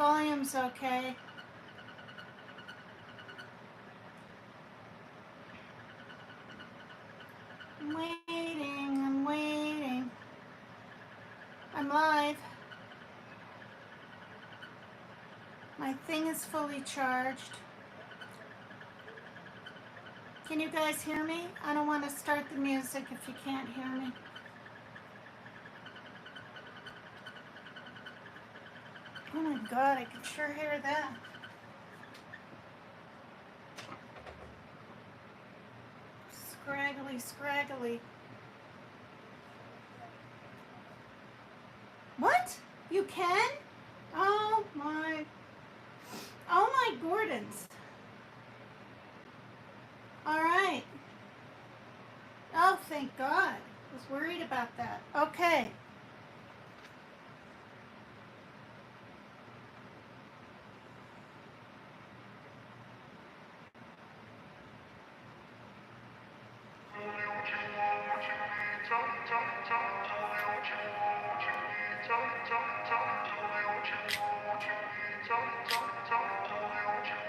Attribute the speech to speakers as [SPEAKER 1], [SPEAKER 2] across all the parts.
[SPEAKER 1] volume's okay. I'm waiting, I'm waiting. I'm live. My thing is fully charged. Can you guys hear me? I don't want to start the music if you can't hear me. Oh my God, I can sure hear that. Scraggly, scraggly. What? You can? Oh my Gordons. All right. Oh, thank God. I was worried about that. Okay.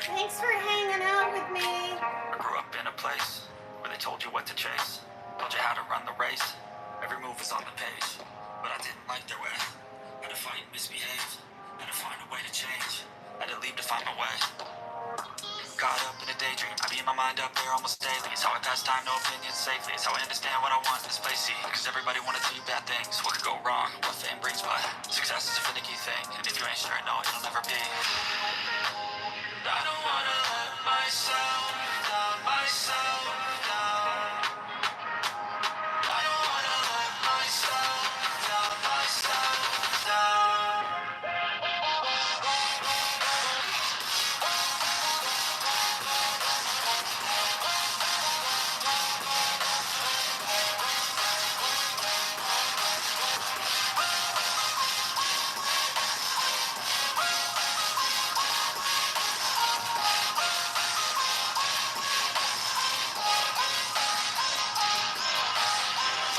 [SPEAKER 1] Thanks for hanging out with me.
[SPEAKER 2] I grew up in a place where they told you what to chase, told you how to run the race. Every move was on the page, but I didn't like their way. Had to fight and misbehave, had to find a way to change, had to leave to find my way. Caught up in a daydream, I be in my mind up there almost daily. It's how I pass time, no opinions safely. It's how I understand what I want in this place, see. Cause everybody wanna tell you bad things, what could go wrong, what fame brings, but success is a finicky thing. And if you ain't sure, no, it'll never be. I don't wanna let myself down, myself down. I don't wanna let myself down, myself down.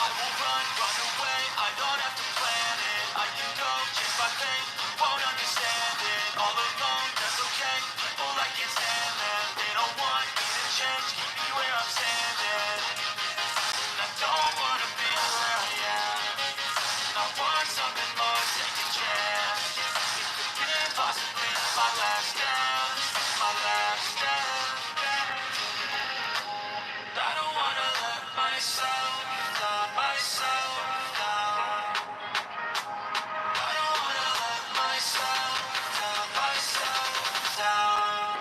[SPEAKER 2] I won't run away, I don't have to plan it. I can go just by faith, you won't understand it. All alone, that's okay, people I can't stand them. They don't want me to change, keep me where I'm standing. I don't wanna be where I am, I want something more, take a chance. It could be possibly my last dance, my last dance. I don't wanna let myself down, myself down. I don't wanna let myself down, myself down.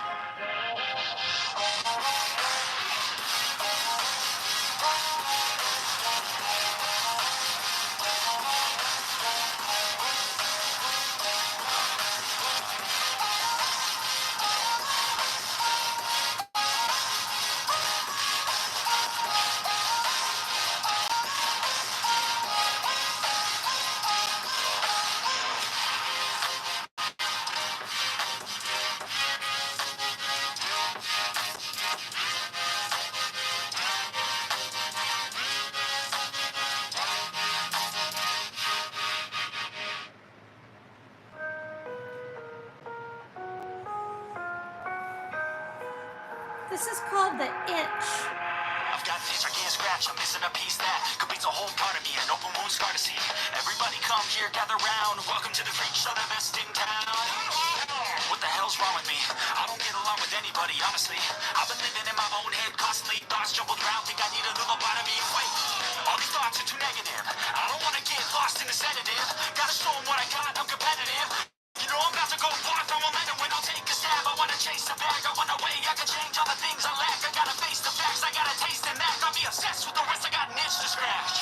[SPEAKER 1] This is called The Itch.
[SPEAKER 2] I've got this, I can't scratch, I'm missing a piece that completes a whole part of me, an open wound scar to see. Everybody come here, gather round, welcome to the freak show, the best in town. What the hell's wrong with me? I don't get along with anybody, honestly. I've been living in my own head constantly, thoughts jumbled around, think I need a new lobotomy. Wait, all these thoughts are too negative. I don't wanna get lost in the sedative. Gotta show 'em what I got, I'm competitive. You know I'm about to go far from momentum when I'll take a stab. I wanna chase the bag, I wanna way I can change all the things I lack. I gotta face the facts, I gotta taste and act. I'll be obsessed with the rest, I got an itch to scratch.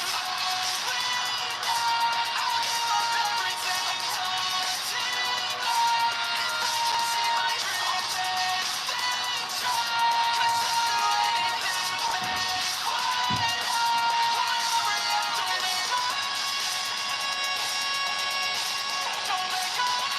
[SPEAKER 2] Don't let go.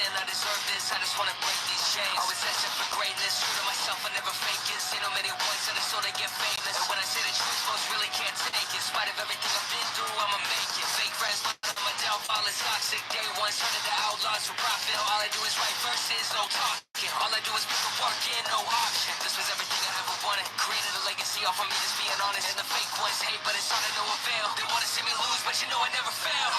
[SPEAKER 2] sin, I deserve this, I just wanna break these chains. Always asking for greatness, true to myself, I never fake it. Seen so many ones that I so they get famous. And when I say the truth, most really can't take it. In spite of everything I've been through, I'ma make it. Fake friends, but my downfall is toxic. Day ones, turning to outlaws for profit. All I do is write verses, no talking. All I do is put the work in, no option. This was everything I ever wanted. Created a legacy off of me, just being honest. And the fake ones hate, but it's all to no avail. They wanna see me lose, but you know I never fail.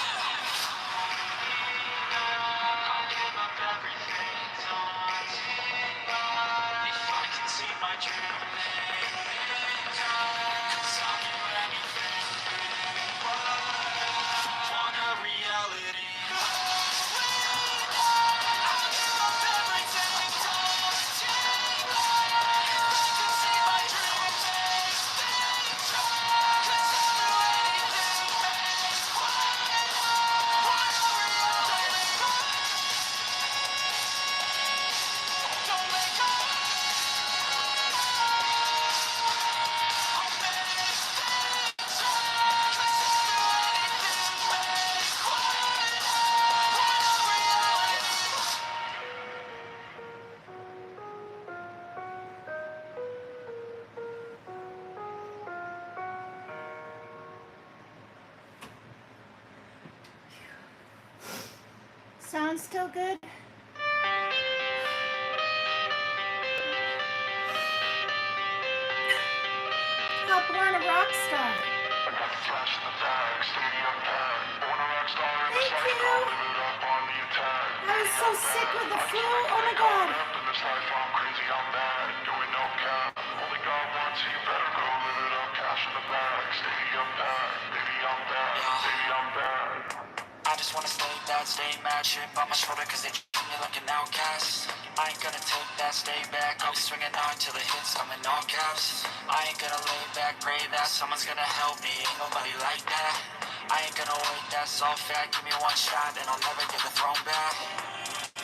[SPEAKER 1] Sound still good? Help learn a rock star. Thank you. I was so sick with the flu. Oh my god.
[SPEAKER 2] I just wanna stay bad, stay mad, chip on my shoulder cause they treat me like an outcast. I ain't gonna take that, stay back, I'll be swinging on till the hits come in all caps. I ain't gonna lay back, pray that someone's gonna help me, ain't nobody like that. I ain't gonna wait, that's all fact, give me one shot and I'll never get the throne back.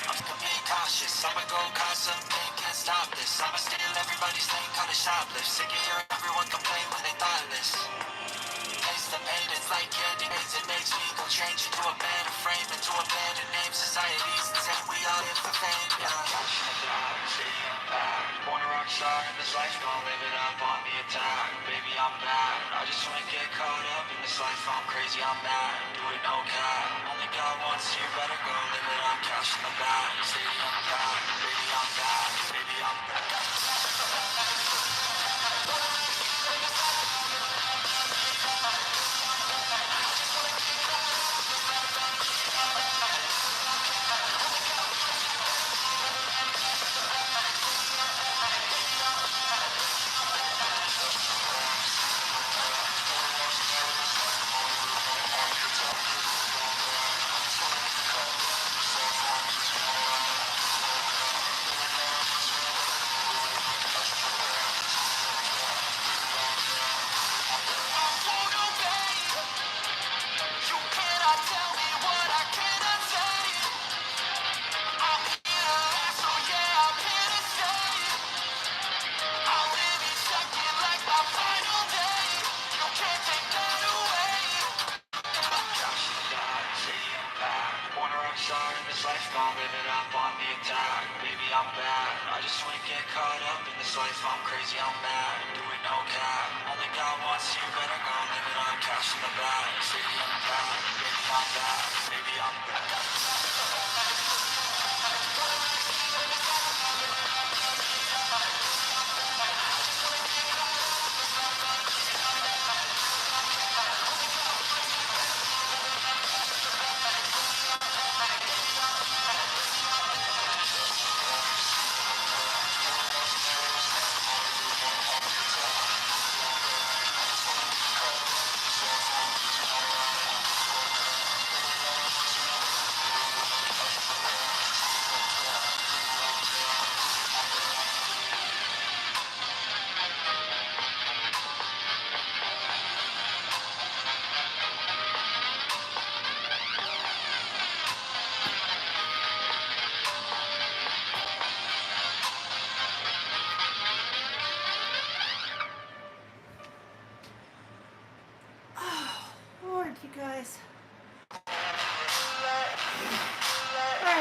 [SPEAKER 2] I'm still being cautious, I'ma go cause something, can't stop this. I'ma steal everybody's thing, call it shoplift. Sick of hearing everyone complain when they thoughtless. Taste the pain, it's like candy maze. It makes me go change into a better frame, into a better name. Society's insane, we all live for fame. Yeah. Cash in the bag, city on back. Born a rock star in this life, gon' live it up on the attack. Baby, I'm bad. I just wanna get caught up in this life. I'm crazy, I'm mad. Do it no cap. Only God wants you, better go live it up. Cash in the bag, city on back. Baby, I'm bad. Baby, I'm bad.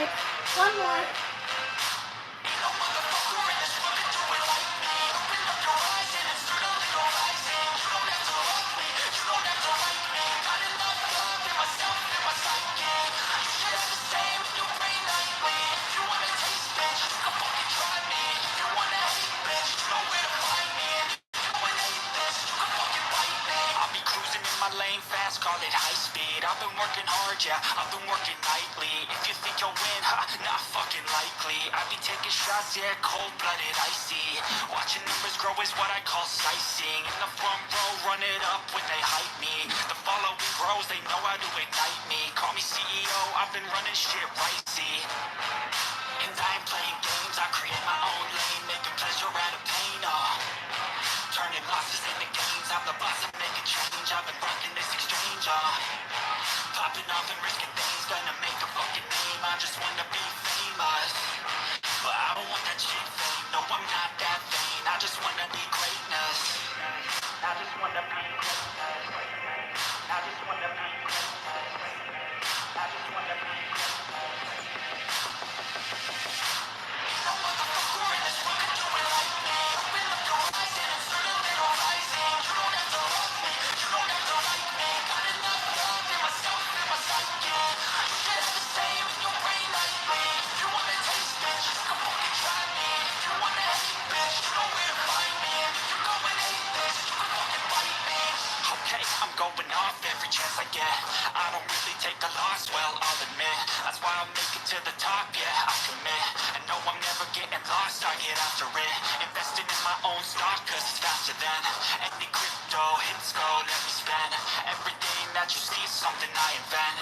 [SPEAKER 1] Okay, one more.
[SPEAKER 2] I'll be cruising in my lane fast, call it high speed. I've been working hard, yeah, I've been working nightly. If you think you'll win, not fucking likely. I be taking shots, yeah, cold-blooded, icy. Watching numbers grow is what I call sightseeing. In the front row, run it up when they hype me. The following grows, they know how to ignite me. Call me CEO, I've been running shit right, see. And I ain't playing games, I create my own lane, making pleasure out of pain, turning losses into gains, I'm the boss, I'm making change. I've been rocking this exchange, popping off and risking things, gonna make a fucking name. I just wanna be famous, but I don't want that shit fame. No, I'm not that vain. I just wanna be greatness. I just wanna be greatness. I just wanna be greatness. I just wanna be greatness. No motherfucker in this world can do it like me. Open up your eyes and insert a little rising. You don't have to love me, you don't have to like me. Got enough love in myself and my psyche. You should have the same in your brain like me. If you wanna taste, bitch, come fucking try me. If you wanna hate, bitch, you know where to find me. If you go and hate this, you can fucking fight me. Okay, I'm going off every chance I get. I don't really take a loss, well, I'll admit. That's why I'll make it to the top, yeah, I commit. And no, I'm never getting lost, I get after it. Investing in my own stock, cause it's faster than any crypto hits go, let me spend. Everything that you see is something I invent.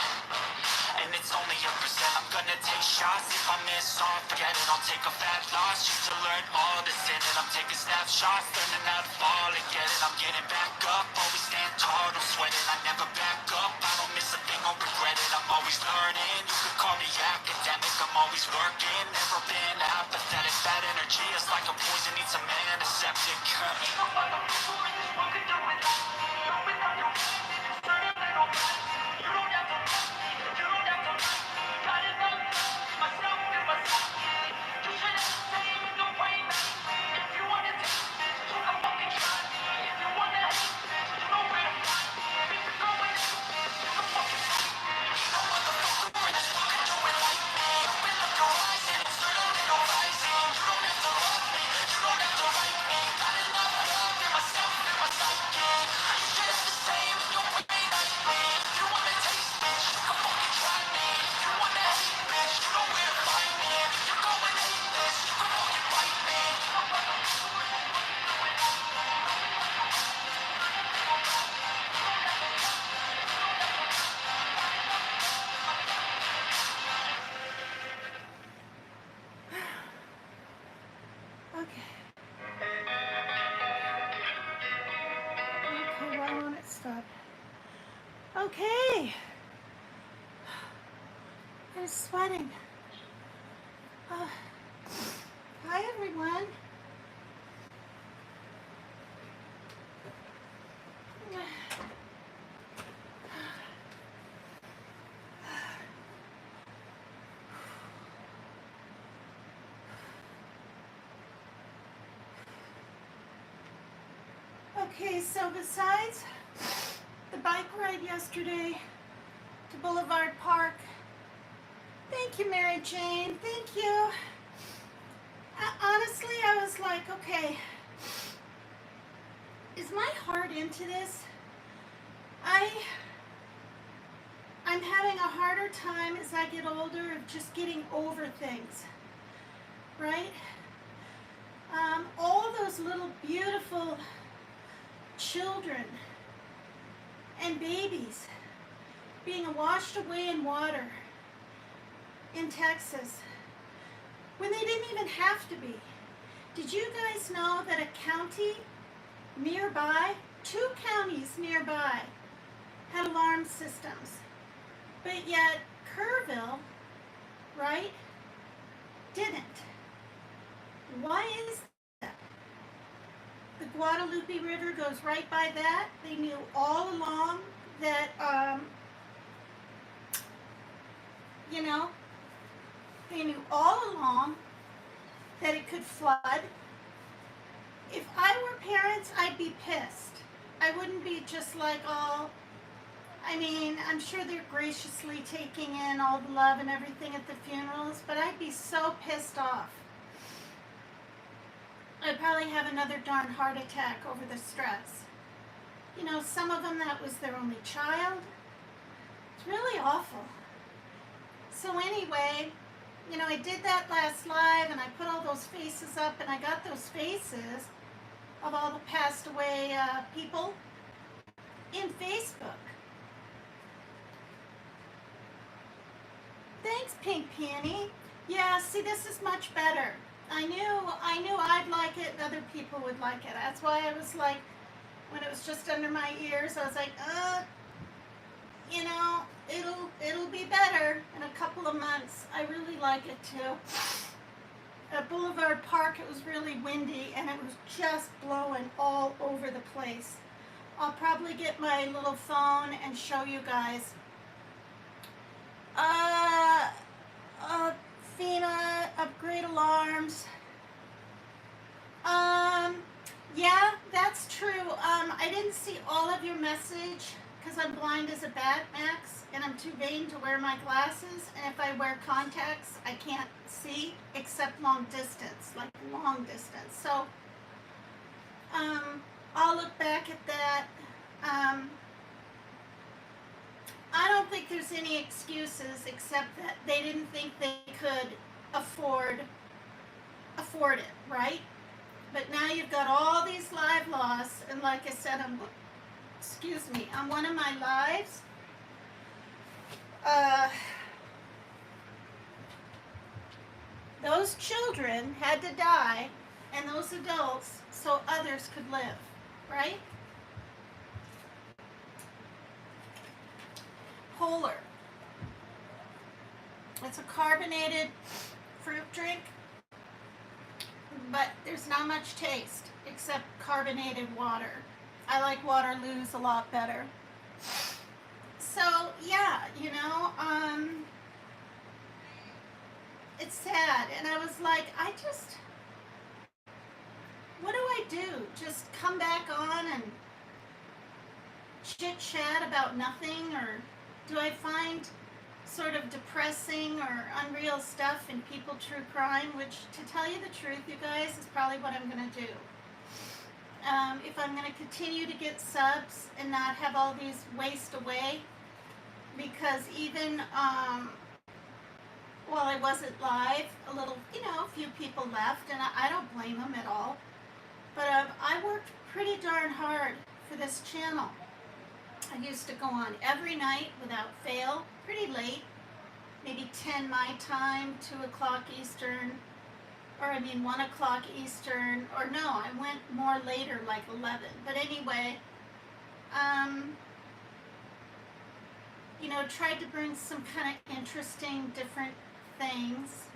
[SPEAKER 2] And it's only a percent. I'm gonna take shots. If I miss all, forget it. I'll take a fat loss just to learn all that's in it. I'm taking snapshots, learning how to fall and get it. I'm getting back up, always stand tall, don't sweat it. I never back up, I don't miss a thing or regret it. I'm always learning, you could call me academic. I'm always working, never been apathetic. Bad energy is like a poison, needs a man, a septic.
[SPEAKER 1] Okay. Okay, why won't it stop? Okay. I'm sweating. Hi, everyone. Okay, so besides the bike ride yesterday to Boulevard Park, thank you, Mary Jane, thank you. Honestly, I was like, okay, is my heart into this? I'm having a harder time as I get older of just getting over things, right? All those little beautiful children and babies being washed away in water in Texas when they didn't even have to be. Did you guys know that a county nearby, 2 counties nearby, had alarm systems, but yet Kerrville, right, didn't? Why is that? The Guadalupe River goes right by that. They knew all along that, you know, They knew all along that it could flood. If I were parents, I'd be pissed. I wouldn't be just like all, I mean, I'm sure they're graciously taking in all the love and everything at the funerals, but I'd be so pissed off. I'd probably have another darn heart attack over the stress. You know, some of them, that was their only child. It's really awful. So anyway, you know, I did that last live, and I put all those faces up, and I got those faces of all the passed away people in Facebook. Thanks, Pink Peony. Yeah, see, this is much better. I knew I'd like it and other people would like it. That's why I was like, when it was just under my ears, I was like, you know, it'll be better in a couple of months. I really like it too. At Boulevard Park, it was really windy and it was just blowing all over the place. I'll probably get my little phone and show you guys. FEMA, upgrade alarms. Yeah, that's true. I didn't see all of your message because I'm blind as a bat, Max, and I'm too vain to wear my glasses. And if I wear contacts, I can't see except long distance, like long distance. So, I'll look back at that. I don't think there's any excuses except that they didn't think they could afford it, right? But now you've got all these live loss, and like I said, on one of my lives, those children had to die, and those adults, so others could live, right? Polar. It's a carbonated fruit drink, but there's not much taste except carbonated water. I like Waterloos a lot better. So yeah, you know, it's sad, and I was like, what do I do? Just come back on and chit chat about nothing, or do I find sort of depressing or unreal stuff in People True Crime, which, to tell you the truth, you guys, is probably what I'm going to do. If I'm going to continue to get subs and not have all these waste away, because even while I wasn't live, a few people left, and I don't blame them at all. But I worked pretty darn hard for this channel. I used to go on every night without fail, pretty late, maybe 10 my time, 2 o'clock Eastern, 1 o'clock Eastern, or no, I went more later, like 11. But anyway, tried to bring some kind of interesting, different things.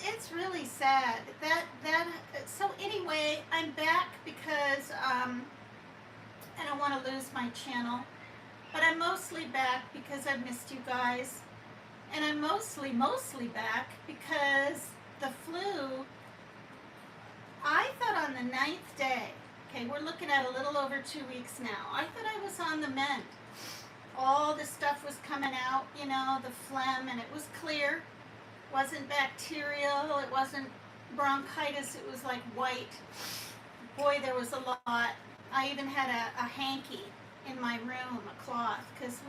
[SPEAKER 1] It's really sad. So anyway, I'm back because I don't want to lose my channel, but I'm mostly back because I've missed you guys, and I'm mostly back because the flu. I thought on the 9th day. Okay, we're looking at a little over 2 weeks now. I thought I was on the mend. All the stuff was coming out, the phlegm, and it was clear. Wasn't bacterial, it wasn't bronchitis, it was like white. Boy, there was a lot. I even had a hanky in my room, a cloth, because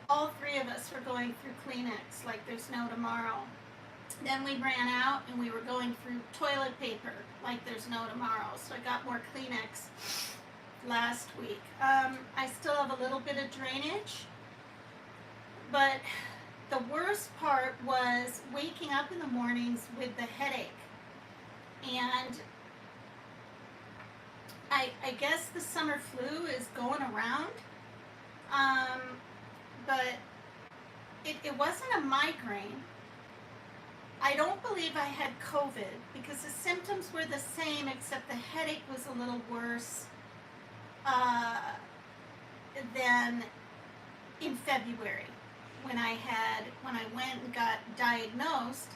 [SPEAKER 1] all 3 of us were going through Kleenex like there's no tomorrow. Then we ran out and we were going through toilet paper like there's no tomorrow. So I got more Kleenex last week. I still have a little bit of drainage, but the worst part was waking up in the mornings with the headache. And I guess the summer flu is going around, but it wasn't a migraine. I don't believe I had COVID because the symptoms were the same, except the headache was a little worse than in February when when I went and got diagnosed,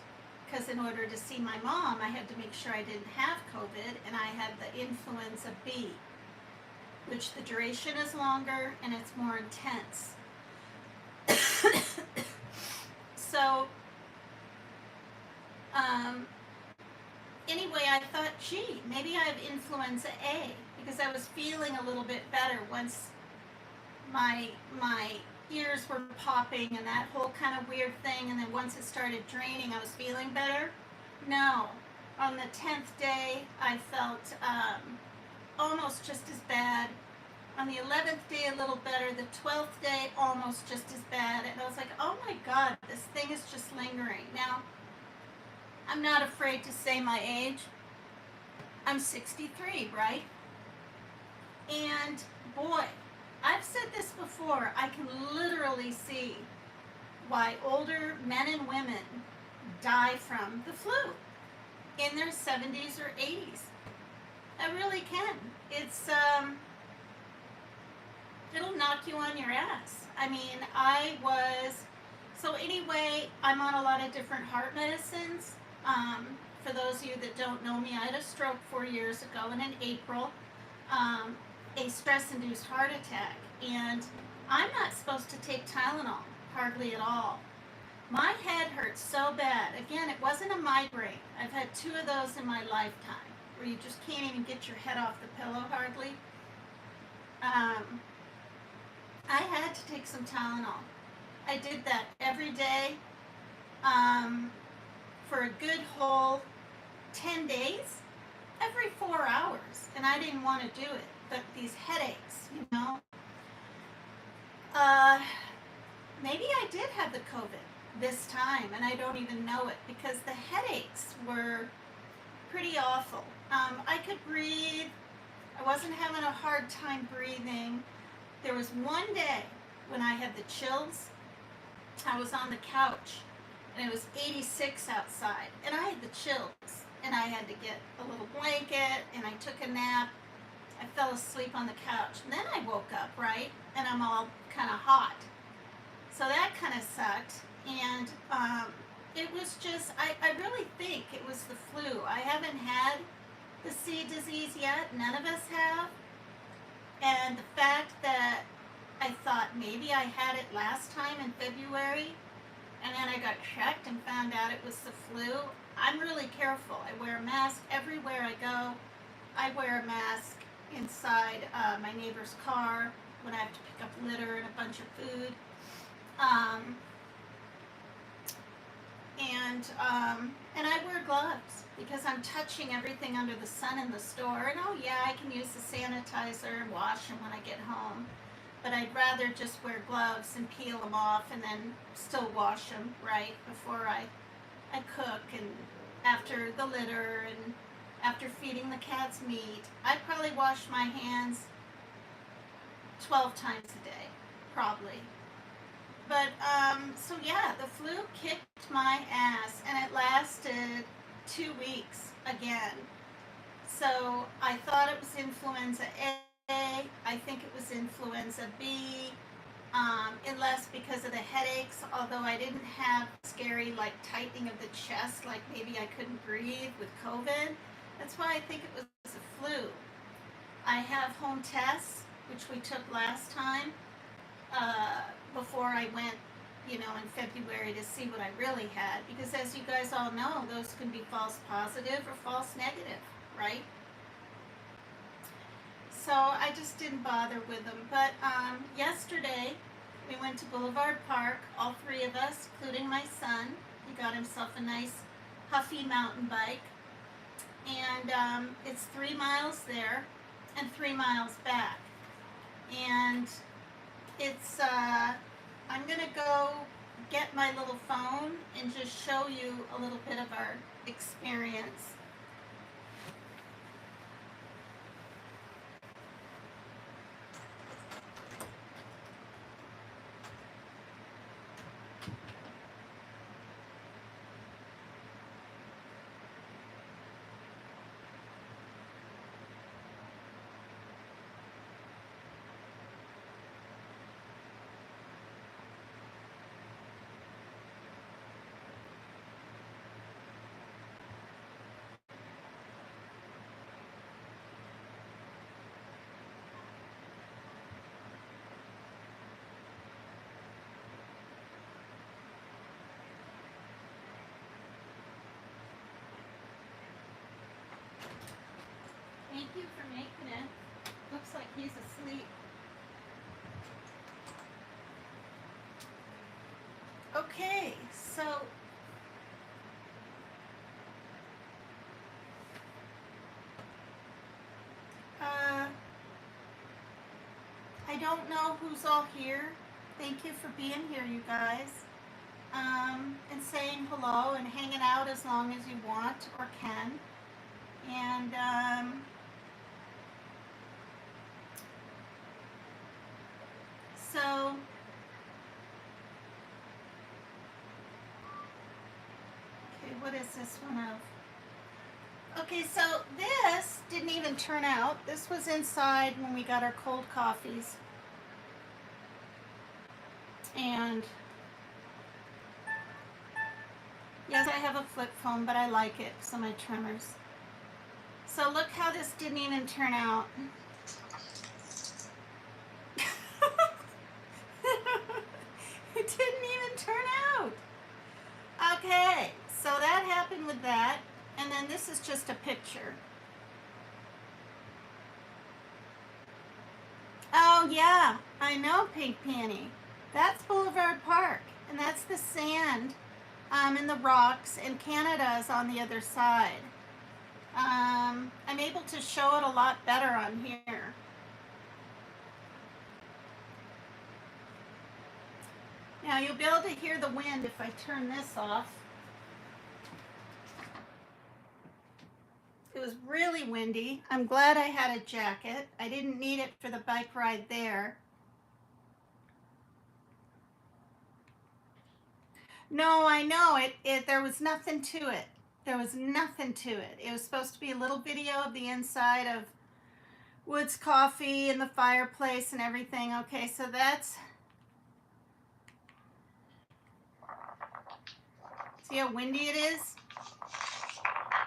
[SPEAKER 1] because in order to see my mom, I had to make sure I didn't have COVID, and I had the influenza B, which the duration is longer and it's more intense. So, anyway, I thought, gee, maybe I have influenza A, because I was feeling a little bit better once my ears were popping and that whole kind of weird thing, and then once it started draining, I was feeling better. No, on the 10th day, I felt almost just as bad. On the 11th day, a little better. The 12th day, almost just as bad. And I was like, oh my God, this thing is just lingering. Now, I'm not afraid to say my age. I'm 63, right? And boy, I've said this before, I can literally see why older men and women die from the flu in their 70s or 80s. I really can. It's, it'll knock you on your ass. I mean, so anyway, I'm on a lot of different heart medicines. For those of you that don't know me, I had a stroke 4 years ago, and in April, a stress-induced heart attack, and I'm not supposed to take Tylenol, hardly at all. My head hurts so bad. Again, it wasn't a migraine. I've had 2 of those in my lifetime, where you just can't even get your head off the pillow hardly. I had to take some Tylenol. I did that every day for a good whole 10 days, every 4 hours, and I didn't want to do it. But these headaches, you know, maybe I did have the COVID this time, and I don't even know it, because the headaches were pretty awful. I could breathe. I wasn't having a hard time breathing. There was one day when I had the chills. I was on the couch, and it was 86 outside, and I had the chills, and I had to get a little blanket, and I took a nap. I fell asleep on the couch, and then I woke up, right, and I'm all kind of hot. So that kind of sucked, and it was just, I really think it was the flu. I haven't had the C disease yet, none of us have, and the fact that I thought maybe I had it last time in February, and then I got checked and found out it was the flu. I'm really careful. I wear a mask everywhere I go. I wear a mask inside my neighbor's car when I have to pick up litter and a bunch of food. And I wear gloves because I'm touching everything under the sun in the store. And oh yeah, I can use the sanitizer and wash them when I get home. But I'd rather just wear gloves and peel them off and then still wash them, right, before I cook and after the litter and after feeding the cats meat. I probably wash my hands 12 times a day, probably. But, so yeah, the flu kicked my ass, and it lasted 2 weeks again. So I thought it was influenza A. I think it was influenza B. Unless because of the headaches, although I didn't have scary like tightening of the chest, like maybe I couldn't breathe with COVID. That's why I think it was a flu. I have home tests, which we took last time, before I went, you know, in February to see what I really had. Because as you guys all know, those can be false positive or false negative, right? So I just didn't bother with them. But yesterday, we went to Boulevard Park, all 3 of us, including my son. He got himself a nice Huffy mountain bike. And it's 3 miles there and 3 miles back. And it's, I'm going to go get my little phone and just show you a little bit of our experience. you for making it. Looks like he's asleep. Okay, so I don't know who's all here. Thank you for being here, you guys. And saying hello and hanging out as long as you want or can. And so okay, what is this one of? Okay, so this didn't even turn out. This was inside when we got our cold coffees. And yes, I have a flip phone, but I like it because of my tremors. So look how this didn't even turn out. It didn't even turn out. Okay, so that happened with that. And then this is just a picture. Oh yeah, I know, Pink Panty. That's Boulevard Park, and that's the sand and the rocks, and Canada is on the other side. I'm able to show it a lot better on here. Now you'll be able to hear the wind if I turn this off. It was really windy. I'm glad I had a jacket. I didn't need it for the bike ride there. No, I know it. There was nothing to it. There was nothing to it. It was supposed to be a little video of the inside of Wood's Coffee and the fireplace and everything. Okay, so that's... See how windy it is?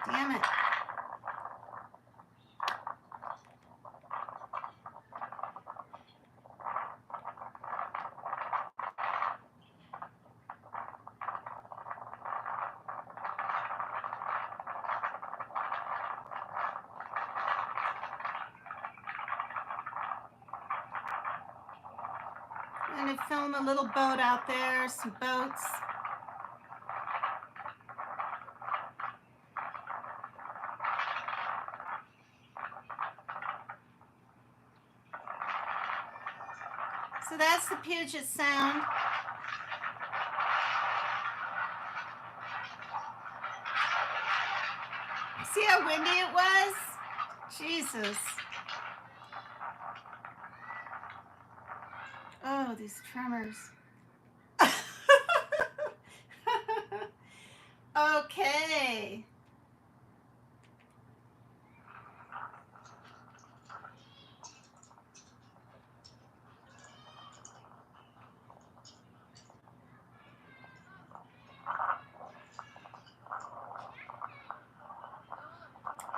[SPEAKER 1] Damn it. I'm going to film a little boat out there, some boats. So that's the Puget Sound. See how windy it was? Jesus. Oh, these tremors. Okay.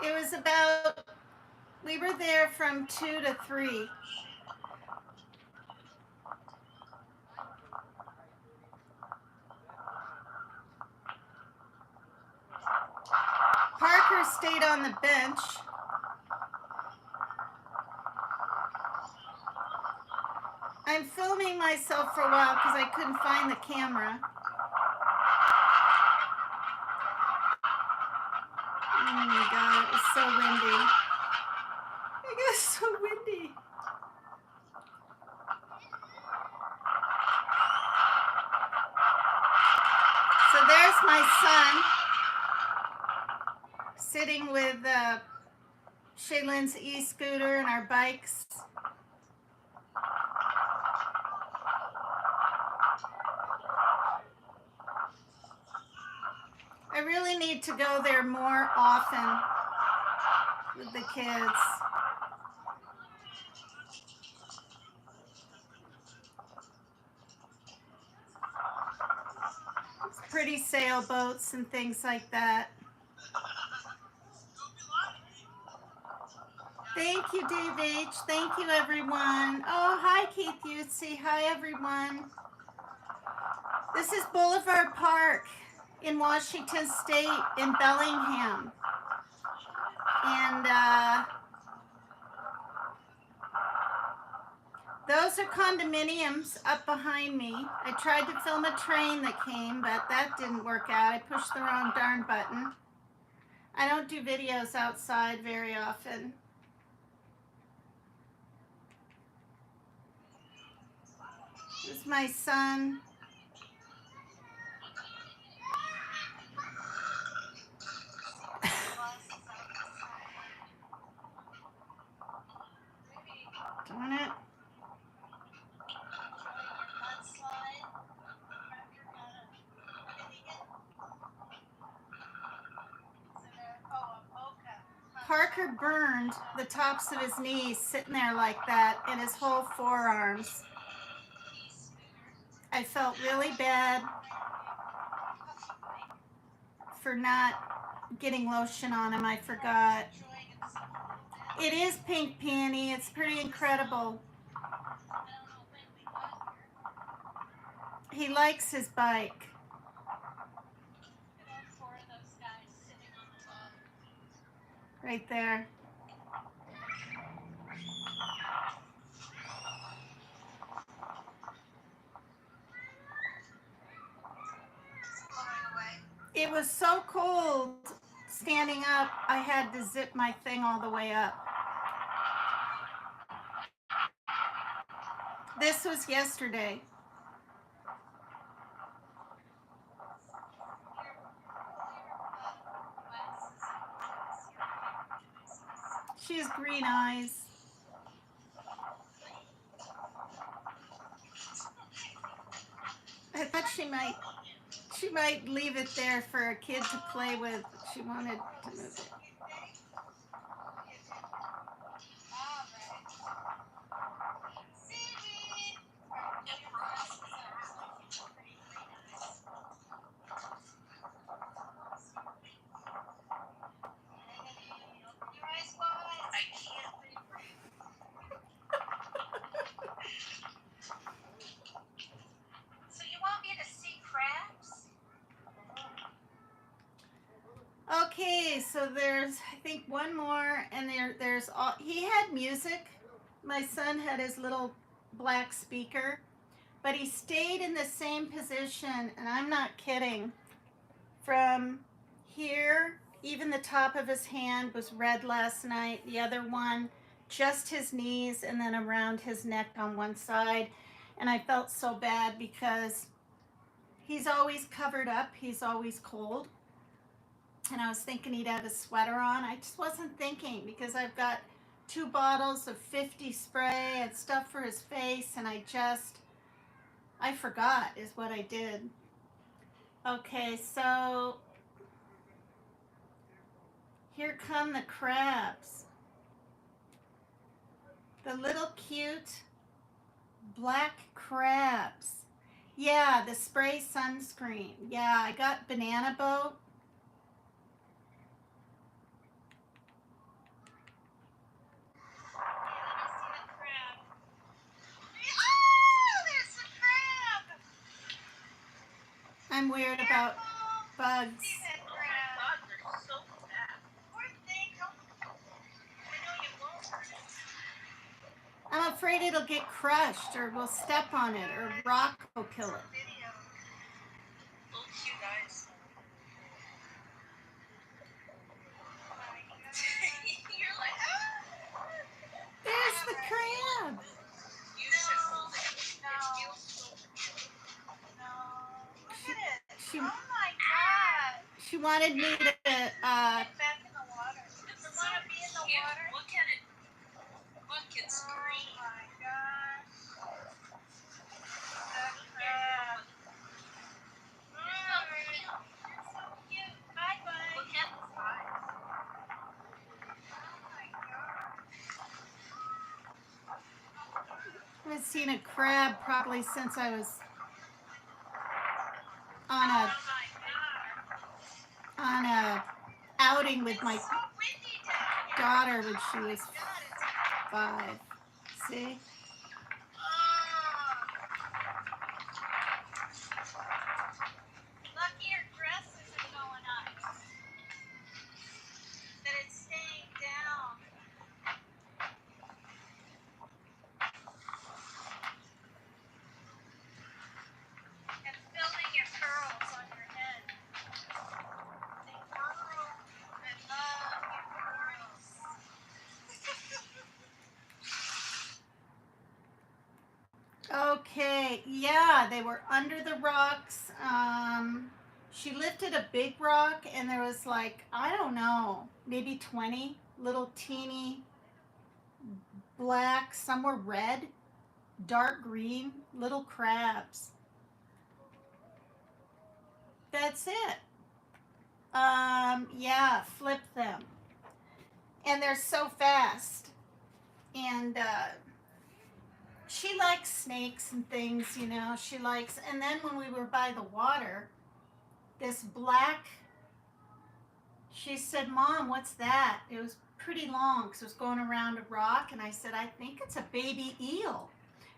[SPEAKER 1] It was about, we were there from 2 to 3. Parker stayed on the bench. I'm filming myself for a while because I couldn't find the camera. Oh my God, it was so windy. It was so windy. So there's my son sitting with Shaylin's e-scooter and our bikes. I really need to go there more often with the kids. It's pretty sailboats and things like that. Thank you, Dave H. Thank you, everyone. Oh, hi, Keith Yutzi. Hi, everyone. This is Boulevard Park in Washington State in Bellingham. And Those are condominiums up behind me. I tried to film a train that came, but that didn't work out. I pushed the wrong darn button. I don't do videos outside very often. This is my son. Darn it. Parker burned the tops of his knees sitting there like that and his whole forearms. I felt really bad for not getting lotion on him. I forgot. It is pink panty. It's pretty incredible. He likes his bike. Right there. It was so cold standing up, I had to zip my thing all the way up. This was yesterday. She has green eyes. I thought she might leave it there for a kid to play with. She wanted to move it. Okay, so there's I think one more, and there's all he had music. My son had his little black speaker, but he stayed in the same position, and I'm not kidding. From here, even the top of his hand was red last night. The other one, just his knees, and then around his neck on one side. And I felt so bad because he's always covered up. He's always cold. And I was thinking he'd have a sweater on. I just wasn't thinking because I've got 2 bottles of 50 spray and stuff for his face, and I forgot is what I did. Okay, so here come the crabs. The little cute black crabs. Yeah, the spray sunscreen. Yeah, I got Banana Boat. I'm weird about bugs. I'm afraid it'll get crushed or we'll step on it or rock will kill it. There's the crab. She, she wanted me to
[SPEAKER 3] back in the water. Does it want to be in the water?
[SPEAKER 4] Look at it. Look, it's green.
[SPEAKER 3] Oh my gosh.
[SPEAKER 4] You're so cute.
[SPEAKER 3] Bye bye.
[SPEAKER 4] Look at the eyes.
[SPEAKER 3] Oh my gosh.
[SPEAKER 1] I haven't seen a crab probably since I was on
[SPEAKER 3] Oh my
[SPEAKER 1] a outing with my
[SPEAKER 3] gosh. So windy down here.
[SPEAKER 1] daughter when she was
[SPEAKER 3] God,
[SPEAKER 1] 5. See?
[SPEAKER 3] lucky your dress isn't going up. That it's staying down.
[SPEAKER 1] Yeah, they were under the rocks. She lifted a big rock, and there was like, I don't know, maybe 20 little teeny black, some were red, dark green, little crabs. That's it. Yeah, flip them. And they're so fast. And she likes snakes and things, you know. She likes, and then when we were by the water, this black, she said, Mom, what's that? It was pretty long because it was going around a rock. And I said, I think it's a baby eel.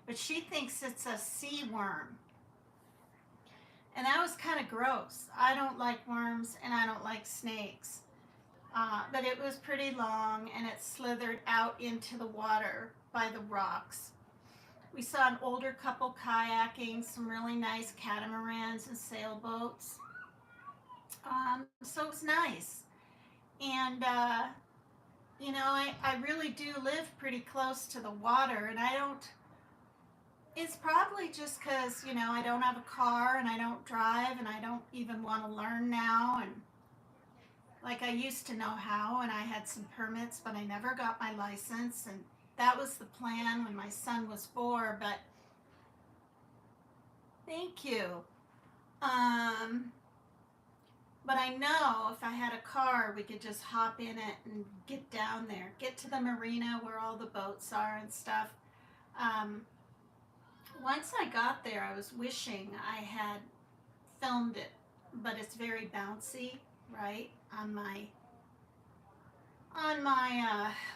[SPEAKER 1] But she thinks it's a sea worm. And that was kind of gross. I don't like worms and I don't like snakes. But it was pretty long and it slithered out into the water by the rocks. We saw an older couple kayaking, some really nice catamarans and sailboats. So it was nice. And, you know, I really do live pretty close to the water, and I don't, it's probably just because, you know, I don't have a car and I don't drive and I don't even want to learn now. And like I used to know how, and I had some permits, but I never got my license. And that was the plan when my son was 4, but thank you. But I know if I had a car, we could just hop in it and get down there, get to the marina where all the boats are and stuff. Once I got there, I was wishing I had filmed it, but it's very bouncy, right? On my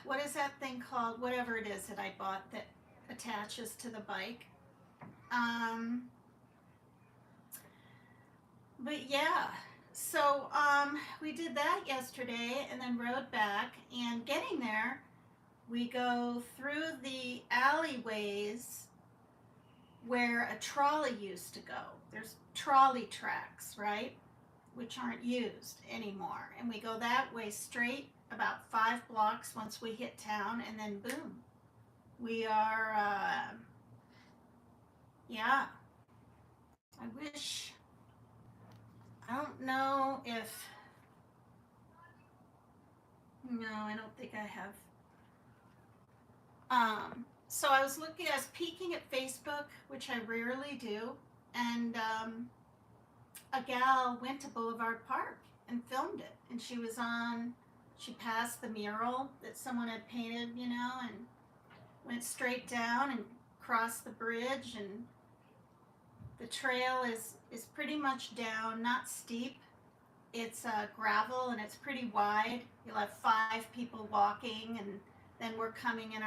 [SPEAKER 1] what is that thing called? Whatever it is that I bought that attaches to the bike. But yeah, so we did that yesterday and then rode back. And getting there, we go through the alleyways where a trolley used to go. There's trolley tracks, right? Which aren't used anymore. And we go that way straight about 5 blocks once we hit town, and then boom. We are, yeah. I wish, I don't know if, no, I don't think I have. So I was peeking at Facebook, which I rarely do, and a gal went to Boulevard Park and filmed it. And she passed the mural that someone had painted, you know, and went straight down and crossed the bridge. And the trail is pretty much down, not steep. It's gravel and it's pretty wide. You'll have 5 people walking, and then we're coming in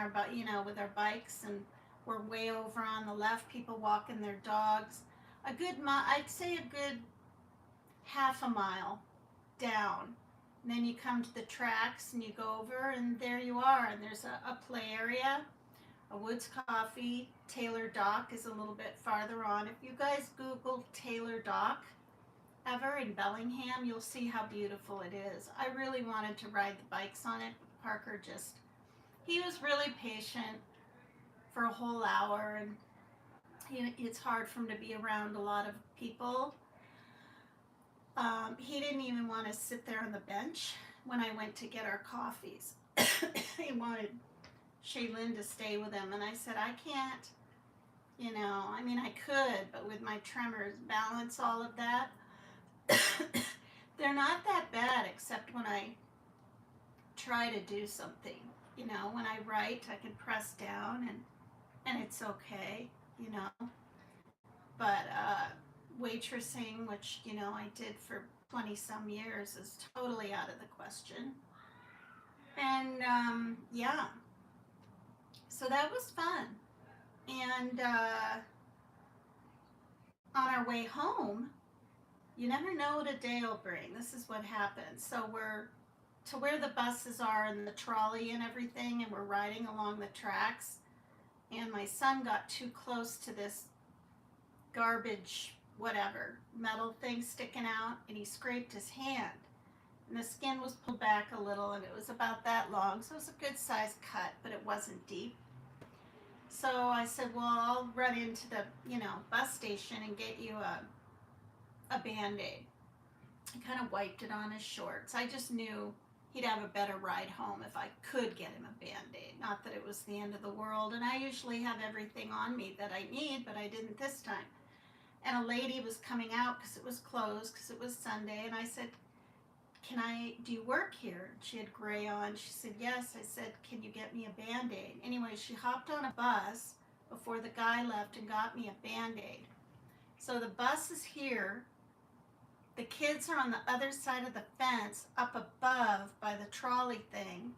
[SPEAKER 1] with our bikes, and we're way over on the left, people walking their dogs. I'd say a good half a mile down. And then you come to the tracks and you go over, and there you are. And there's a play area, a Woods Coffee. Taylor Dock is a little bit farther on. If you guys Google Taylor Dock ever in Bellingham, you'll see how beautiful it is. I really wanted to ride the bikes on it, but Parker he was really patient for a whole hour, and it's hard for him to be around a lot of people. He didn't even want to sit there on the bench when I went to get our coffees. He wanted Shaylin to stay with him, and I said, I can't, I mean, I could, but with my tremors, balance all of that. They're not that bad, except when I try to do something. When I write, I can press down and it's okay, But waitressing, which, I did for 20 some years, is totally out of the question. And yeah, so that was fun. And on our way home, you never know what a day will bring. This is what happens. So we're to where the buses are and the trolley and everything, and we're riding along the tracks. And my son got too close to this garbage, whatever, metal thing sticking out, and he scraped his hand. And the skin was pulled back a little, and it was about that long. So it was a good sized cut, but it wasn't deep. So I said, well, I'll run into the, bus station and get you a Band-Aid. He kind of wiped it on his shorts. I just knew he'd have a better ride home if I could get him a Band-Aid. Not that it was the end of the world, and I usually have everything on me that I need, but I didn't this time. And a lady was coming out because it was closed, because it was Sunday, and I said, do you work here? She had gray on. She said, yes. I said, can you get me a Band-Aid? Anyway, she hopped on a bus before the guy left and got me a Band-Aid. So the bus is here. The kids are on the other side of the fence up above by the trolley thing.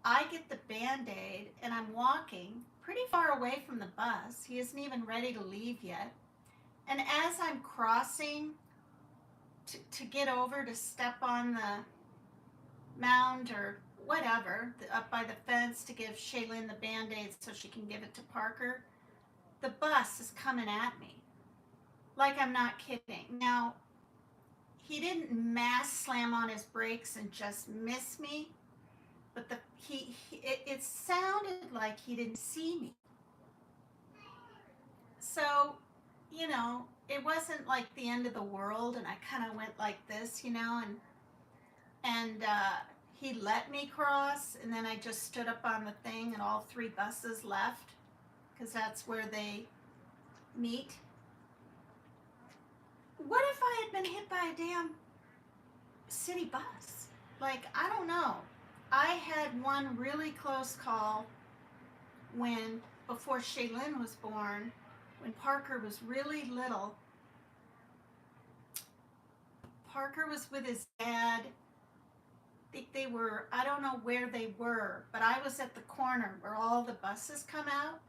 [SPEAKER 1] I get the Band-Aid and I'm walking pretty far away from the bus. He isn't even ready to leave yet. And as I'm crossing to get over to step on the mound or whatever, up by the fence to give Shaylin the Band-Aid so she can give it to Parker, the bus is coming at me. Like I'm not kidding. Now, he didn't mass slam on his brakes and just miss me, but it sounded like he didn't see me. So, it wasn't like the end of the world, and I kind of went like this, and he let me cross, and then I just stood up on the thing, and all three buses left, because that's where they meet. What if I had been hit by a damn city bus? Like, I don't know. I had one really close call before Shaylin was born, when Parker was really little. Parker was with his dad. I think they were, I don't know where they were, but I was at the corner where all the buses come out,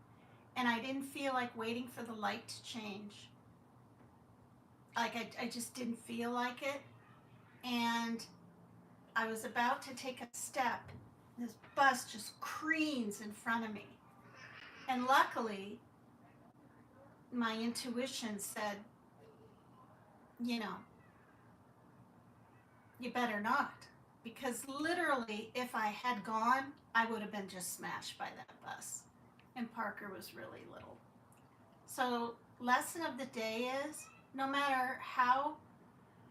[SPEAKER 1] and I didn't feel like waiting for the light to change. Like, I just didn't feel like it. And I was about to take a step. This bus just creams in front of me. And luckily, my intuition said, you better not. Because literally, if I had gone, I would have been just smashed by that bus. And Parker was really little. So, lesson of the day is, no matter how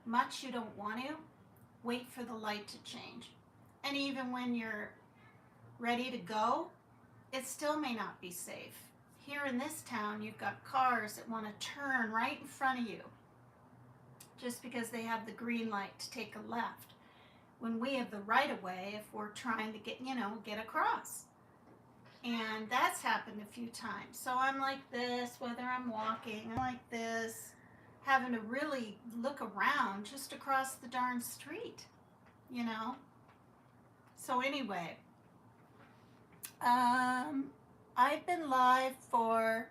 [SPEAKER 1] much you don't want to, wait for the light to change. And even when you're ready to go, it still may not be safe. Here in this town, you've got cars that want to turn right in front of you just because they have the green light to take a left, when we have the right of way if we're trying to get across. And that's happened a few times. So I'm like this, whether I'm walking, I'm like this, having to really look around just across the darn street, So anyway, I've been live for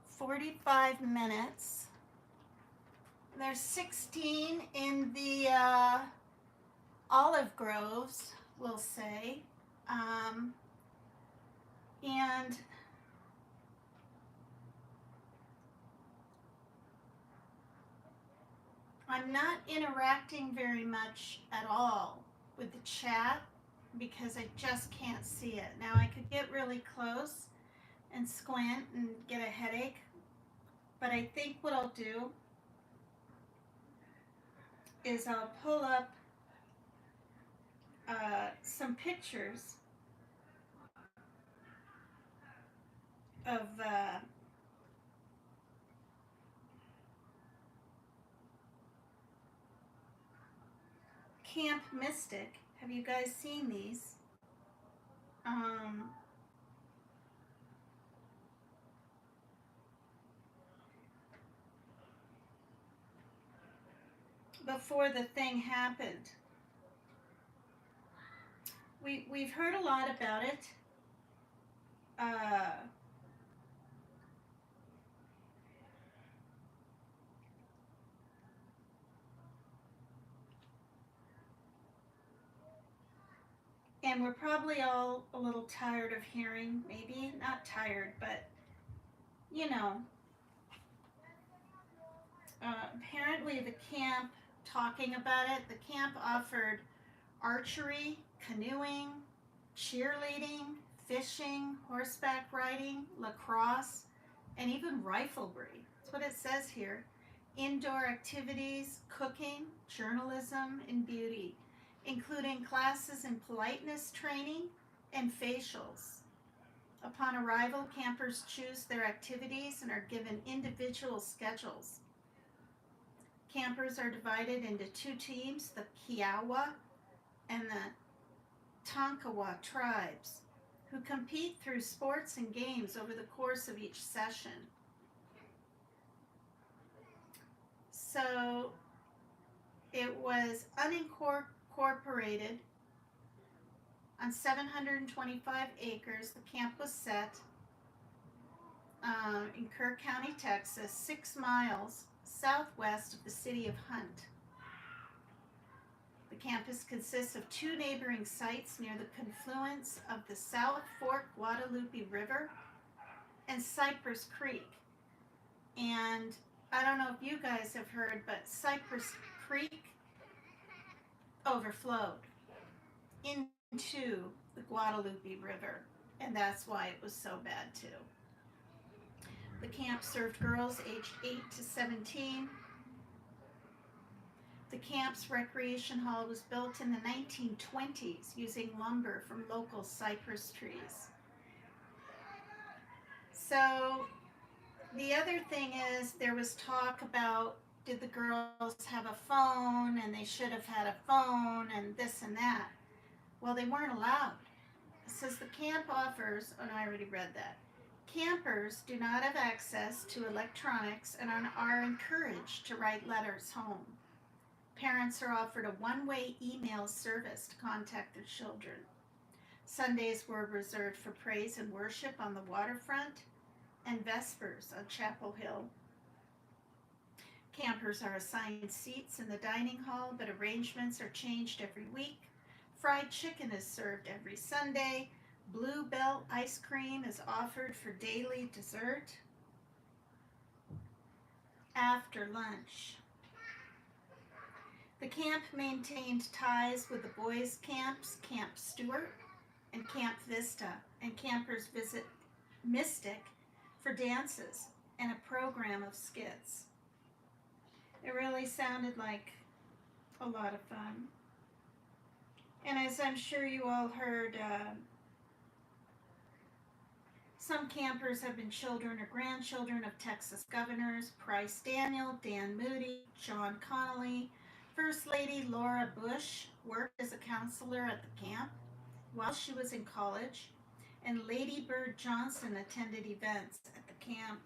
[SPEAKER 1] 45 minutes. There's 16 in the olive groves, we'll say. And I'm not interacting very much at all with the chat because I just can't see it. Now, I could get really close and squint and get a headache, but I think what I'll do is I'll pull up some pictures of Camp Mystic. Have you guys seen these? Before the thing happened. We've heard a lot about it. And we're probably all a little tired of hearing, maybe not tired, but apparently the camp, talking about it, the camp offered archery, canoeing, cheerleading, fishing, horseback riding, lacrosse, and even riflery. That's what it says here. Indoor activities, cooking, journalism, and beauty, including classes in politeness training and facials. Upon arrival, campers choose their activities and are given individual schedules. Campers are divided into two teams, the Kiowa and the Tonkawa tribes, who compete through sports and games over the course of each session. So it was unincorporated on 725 acres. The camp was set in Kerr County, Texas, 6 miles southwest of the city of Hunt. The campus consists of 2 neighboring sites near the confluence of the South Fork Guadalupe River and Cypress Creek. And I don't know if you guys have heard, but Cypress Creek overflowed into the Guadalupe River, and that's why it was so bad too. The camp served girls aged 8 to 17. The camp's recreation hall was built in the 1920s using lumber from local cypress trees. So the other thing is, there was talk about, did the girls have a phone, and they should have had a phone, and this and that. Well, they weren't allowed. It says the camp offers, oh no, I already read that. Campers do not have access to electronics and are encouraged to write letters home. Parents are offered a one-way email service to contact their children. Sundays were reserved for praise and worship on the waterfront and Vespers on Chapel Hill. Campers are assigned seats in the dining hall, but arrangements are changed every week. Fried chicken is served every Sunday. Bluebell ice cream is offered for daily dessert after lunch. The camp maintained ties with the boys' camps, Camp Stewart and Camp Vista, and campers visit Mystic for dances and a program of skits. It really sounded like a lot of fun. And as I'm sure you all heard, some campers have been children or grandchildren of Texas governors Price Daniel, Dan Moody, John Connolly. First Lady Laura Bush worked as a counselor at the camp while she was in college, and Lady Bird Johnson attended events at the camp.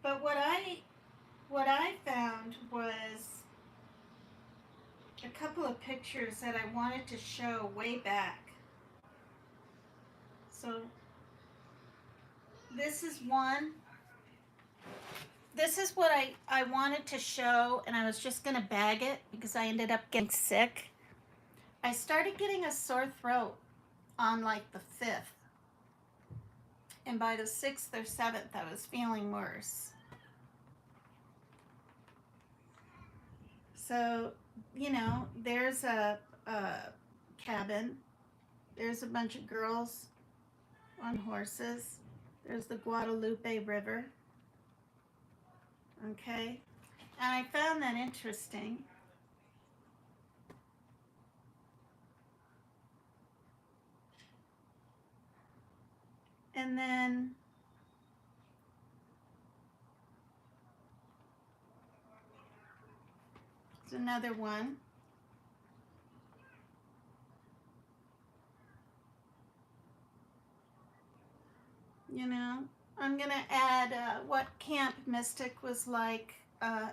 [SPEAKER 1] But what I found was a couple of pictures that I wanted to show way back. So this is one. This is what I wanted to show, and I was just going to bag it because I ended up getting sick. I started getting a sore throat on like the 5th. And by the 6th or 7th, I was feeling worse. So, you know, there's a cabin. There's a bunch of girls on horses. There's the Guadalupe River. Okay. And I found that interesting. And then there's another one. You know, I'm going to add what Camp Mystic was like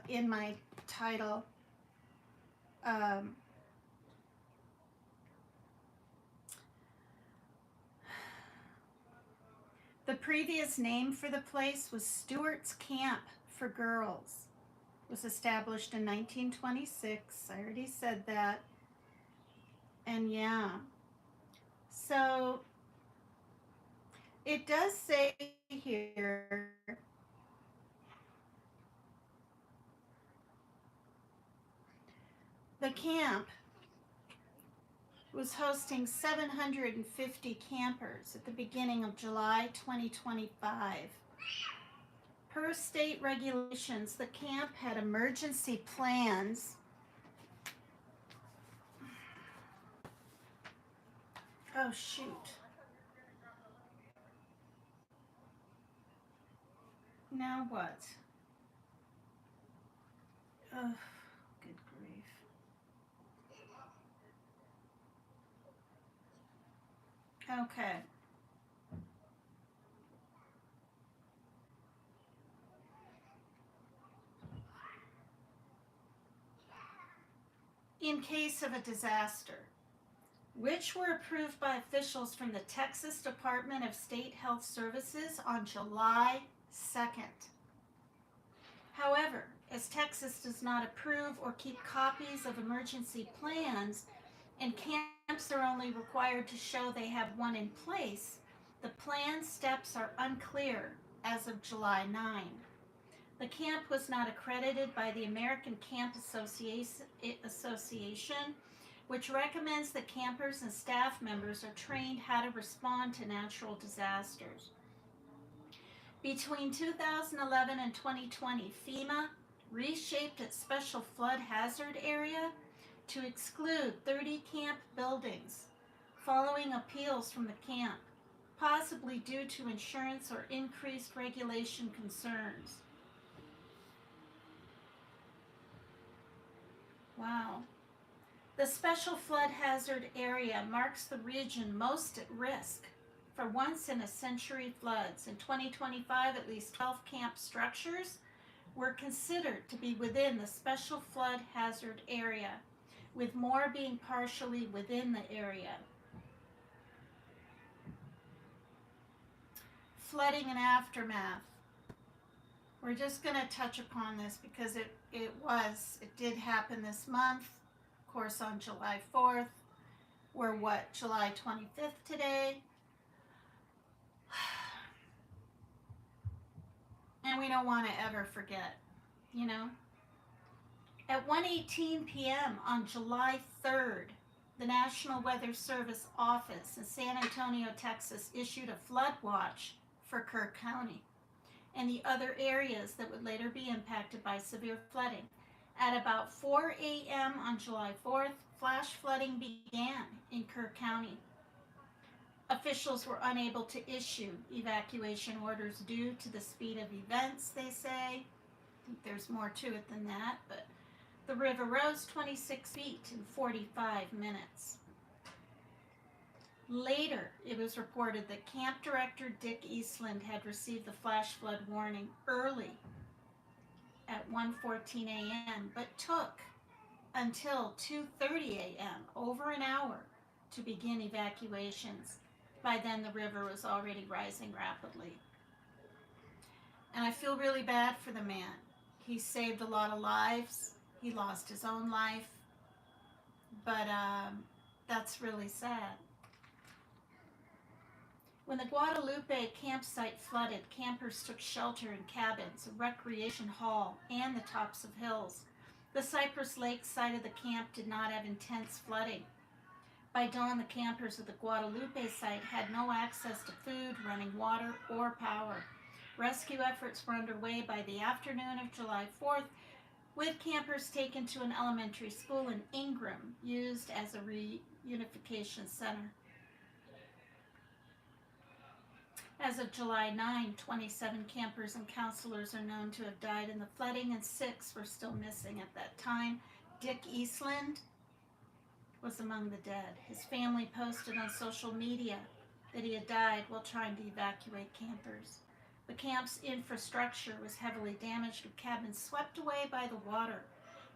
[SPEAKER 1] in my title. The previous name for the place was Stewart's Camp for Girls. It was established in 1926. I already said that. And yeah. So it does say here the camp was hosting 750 campers at the beginning of July 2025. Per state regulations, the camp had emergency plans. Oh, shoot. Now what? Oh, good grief. Okay. In case of a disaster, which were approved by officials from the Texas Department of State Health Services on July 2nd. However, as Texas does not approve or keep copies of emergency plans, and camps are only required to show they have one in place, the plan steps are unclear as of July 9. The camp was not accredited by the American Camp Association, which recommends that campers and staff members are trained how to respond to natural disasters. Between 2011 and 2020, FEMA reshaped its special flood hazard area to exclude 30 camp buildings, following appeals from the camp, possibly due to insurance or increased regulation concerns. Wow. The special flood hazard area marks the region most at risk for once-in-a-century floods. In 2025, at least 12 camp structures were considered to be within the special flood hazard area, with more being partially within the area. Flooding and aftermath. We're just going to touch upon this because it did happen this month, of course, on July 4th. We're July 25th today. And we don't want to ever forget, you know. At 1:18 p.m. on July 3rd, the National Weather Service office in San Antonio, Texas, issued a flood watch for Kerr County and the other areas that would later be impacted by severe flooding. At about 4 a.m. on July 4th, flash flooding began in Kerr County. Officials were unable to issue evacuation orders due to the speed of events, they say. I think there's more to it than that, but the river rose 26 feet in 45 minutes. Later, it was reported that Camp Director Dick Eastland had received the flash flood warning early at 1:14 a.m., but took until 2:30 a.m., over an hour, to begin evacuations. By then, the river was already rising rapidly. And I feel really bad for the man. He saved a lot of lives. He lost his own life. But that's really sad. When the Guadalupe campsite flooded, campers took shelter in cabins, a recreation hall, and the tops of hills. The Cypress Lake side of the camp did not have intense flooding. By dawn, the campers at the Guadalupe site had no access to food, running water, or power. Rescue efforts were underway by the afternoon of July 4th, with campers taken to an elementary school in Ingram, used as a reunification center. As of July 9, 27 campers and counselors are known to have died in the flooding, and 6 were still missing at that time. Dick Eastland was among the dead. His family posted on social media that he had died while trying to evacuate campers. The camp's infrastructure was heavily damaged, with cabins swept away by the water.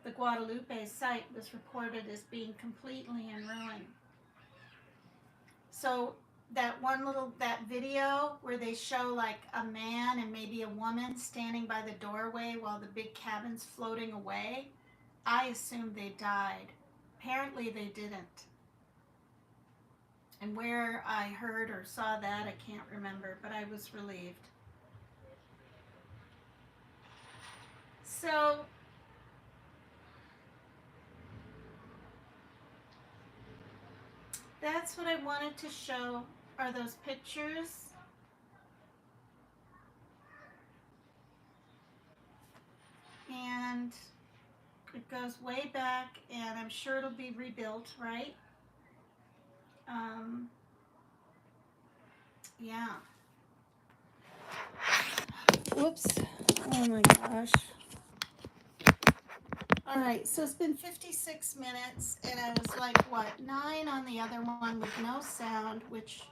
[SPEAKER 1] The Guadalupe site was reported as being completely in ruin. So that video where they show like a man and maybe a woman standing by the doorway while the big cabin's floating away, I assumed they died. Apparently they didn't. And where I heard or saw that, I can't remember, but I was relieved. So, that's what I wanted to show, are those pictures. And it goes way back, and I'm sure it'll be rebuilt, right? Yeah. Whoops. Oh my gosh. All right, so it's been 56 minutes, and I was like, what, 9 on the other one with no sound, which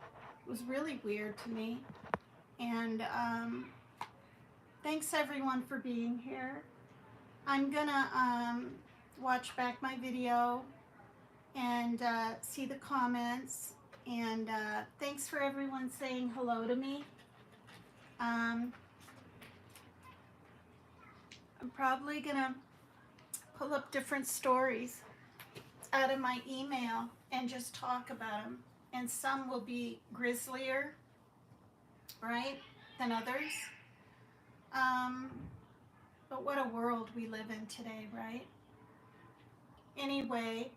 [SPEAKER 1] was really weird to me. And thanks everyone for being here. I'm gonna watch back my video and see the comments. And thanks for everyone saying hello to me. I'm probably gonna pull up different stories out of my email and just talk about them. And some will be grislier, right, than others. But what a world we live in today, right? Anyway,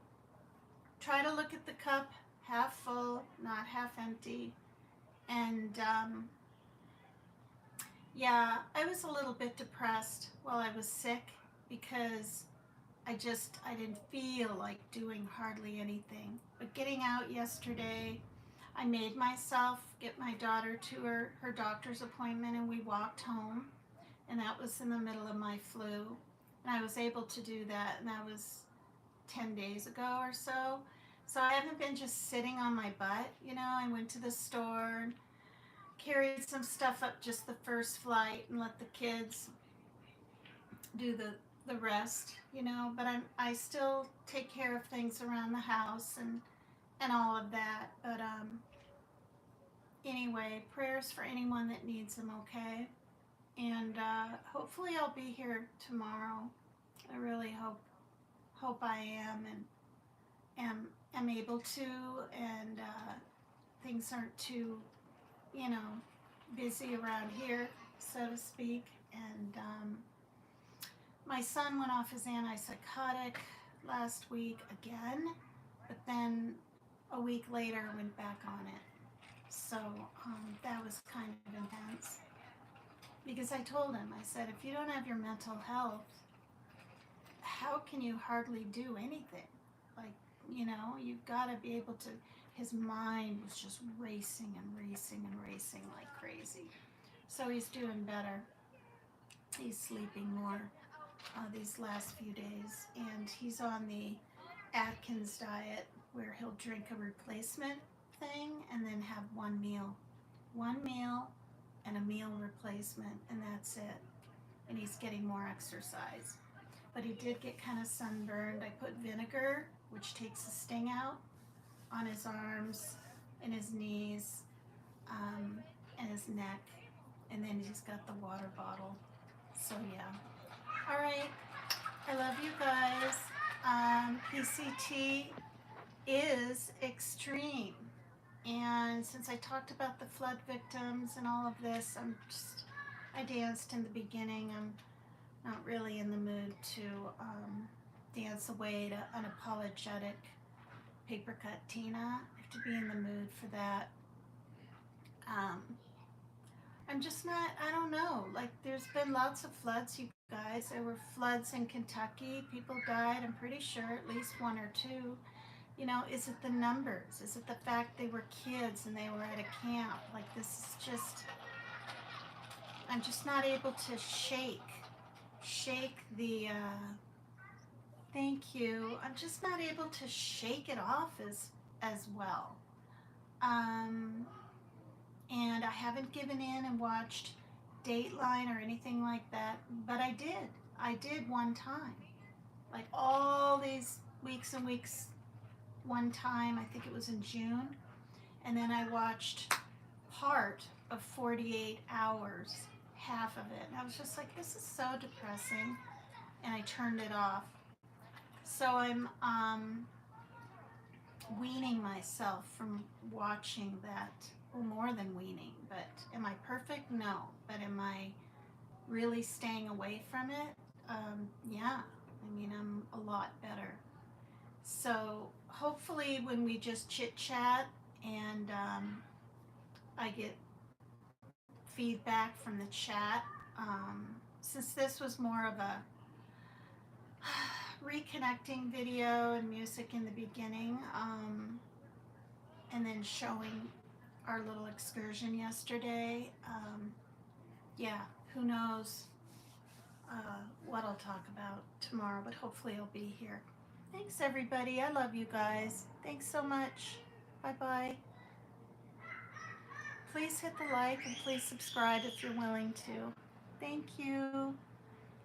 [SPEAKER 1] try to look at the cup half full, not half empty. And yeah, I was a little bit depressed while I was sick because I didn't feel like doing hardly anything. But getting out yesterday, I made myself get my daughter to her doctor's appointment, and we walked home. And that was in the middle of my flu. And I was able to do that, and that was 10 days ago or so. So I haven't been just sitting on my butt, you know. I went to the store and carried some stuff up just the first flight and let the kids do the rest, you know. But I still take care of things around the house and all of that. But anyway, prayers for anyone that needs them, okay? And hopefully I'll be here tomorrow. I really hope I am and am able to, and things aren't too, you know, busy around here, so to speak. And my son went off his antipsychotic last week again, but then a week later went back on it. So that was kind of intense. Because I told him, I said, if you don't have your mental health, how can you hardly do anything? Like, you know, you've got to be able to. His mind was just racing and racing and racing like crazy. So he's doing better. He's sleeping more these last few days. And he's on the Atkins diet, where he'll drink a replacement thing and then have one meal. One meal and a meal replacement, and that's it. And he's getting more exercise. But he did get kind of sunburned. I put vinegar, which takes the sting out, on his arms and his knees and his neck. And then he's got the water bottle. So yeah. All right. I love you guys. PCT is extreme. And since I talked about the flood victims and all of this, I danced in the beginning. I'm not really in the mood to dance away to unapologetic paper cut Tina. I have to be in the mood for that. I'm just not, I don't know. Like, there's been lots of floods, you guys. There were floods in Kentucky. People died, I'm pretty sure, at least one or two. You know, is it the numbers? Is it the fact they were kids and they were at a camp? Like, this is just, I'm just not able to shake the, thank you. I'm just not able to shake it off as well. And I haven't given in and watched Dateline or anything like that, but I did one time. Like, all these weeks and weeks, one time, I think it was in June, and then I watched part of 48 Hours, half of it, and I was just like, this is so depressing, and I turned it off. So I'm weaning myself from watching that. Well, more than weaning, but am I perfect? No. But am I really staying away from it? Yeah. I mean, I'm a lot better. So hopefully when we just chit chat and I get feedback from the chat, since this was more of a reconnecting video and music in the beginning, and then showing our little excursion yesterday. Yeah, who knows what I'll talk about tomorrow, but hopefully I'll be here. Thanks, everybody. I love you guys. Thanks so much. Bye bye. Please hit the like and please subscribe if you're willing to. Thank you.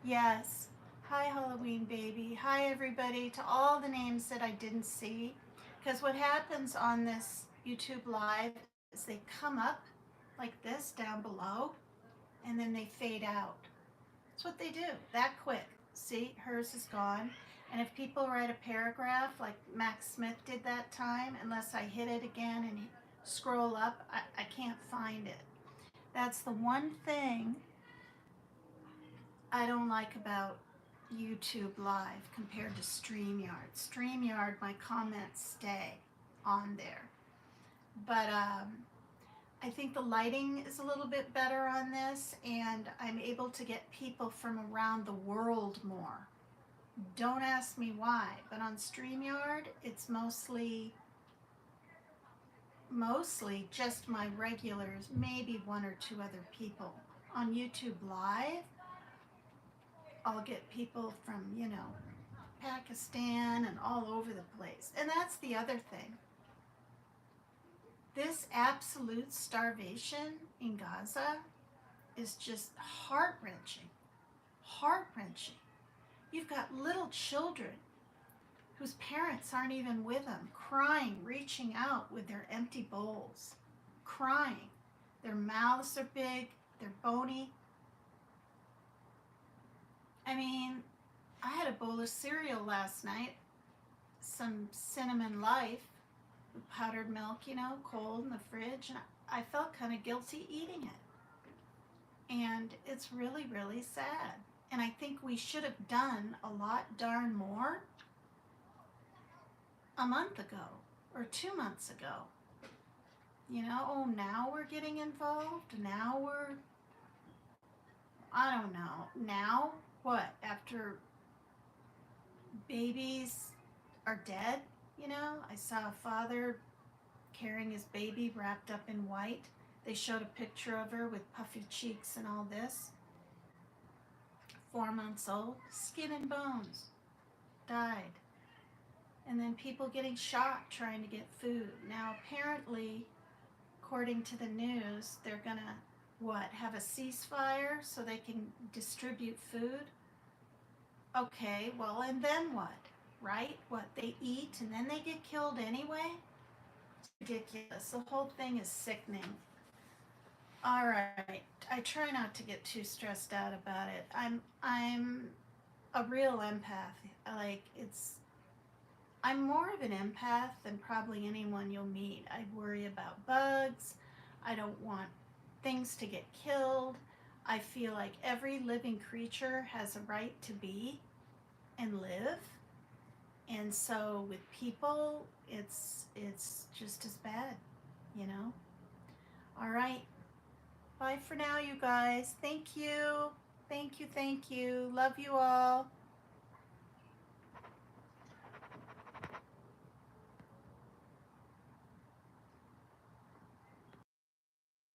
[SPEAKER 1] Yes. Hi, Halloween baby. Hi, everybody. To all the names that I didn't see. Because what happens on this YouTube Live is they come up like this down below and then they fade out. That's what they do, that quick. See, hers is gone. And if people write a paragraph like Max Smith did that time, unless I hit it again and scroll up, I can't find it. That's the one thing I don't like about YouTube Live compared to StreamYard. StreamYard, my comments stay on there. But I think the lighting is a little bit better on this, and I'm able to get people from around the world more. Don't ask me why, but on StreamYard, it's mostly just my regulars, maybe one or two other people. On YouTube Live, I'll get people from, Pakistan and all over the place. And that's the other thing. This absolute starvation in Gaza is just heart-wrenching. Heart-wrenching. You've got little children whose parents aren't even with them, crying, reaching out with their empty bowls, crying. Their mouths are big, they're bony. I mean, I had a bowl of cereal last night, some Cinnamon Life with powdered milk, cold in the fridge, and I felt kind of guilty eating it. And it's really, really sad. And I think we should have done a lot darn more a month ago or 2 months ago. Now we're getting involved. Now I don't know. Now what? After babies are dead, I saw a father carrying his baby wrapped up in white. They showed a picture of her with puffy cheeks and all this. 4 months old, skin and bones, died. And then people getting shot trying to get food. Now apparently, according to the news, they're gonna, have a ceasefire so they can distribute food? Okay, well, and then what, right? What, they eat and then they get killed anyway? It's ridiculous. The whole thing is sickening. All right, I try not to get too stressed out about it. I'm a real empath. I'm more of an empath than probably anyone you'll meet. I worry about bugs. I don't want things to get killed. I feel like every living creature has a right to be and live. And so with people, it's just as bad, All right. Bye for now, you guys. Thank you. Thank you. Thank you. Love you all.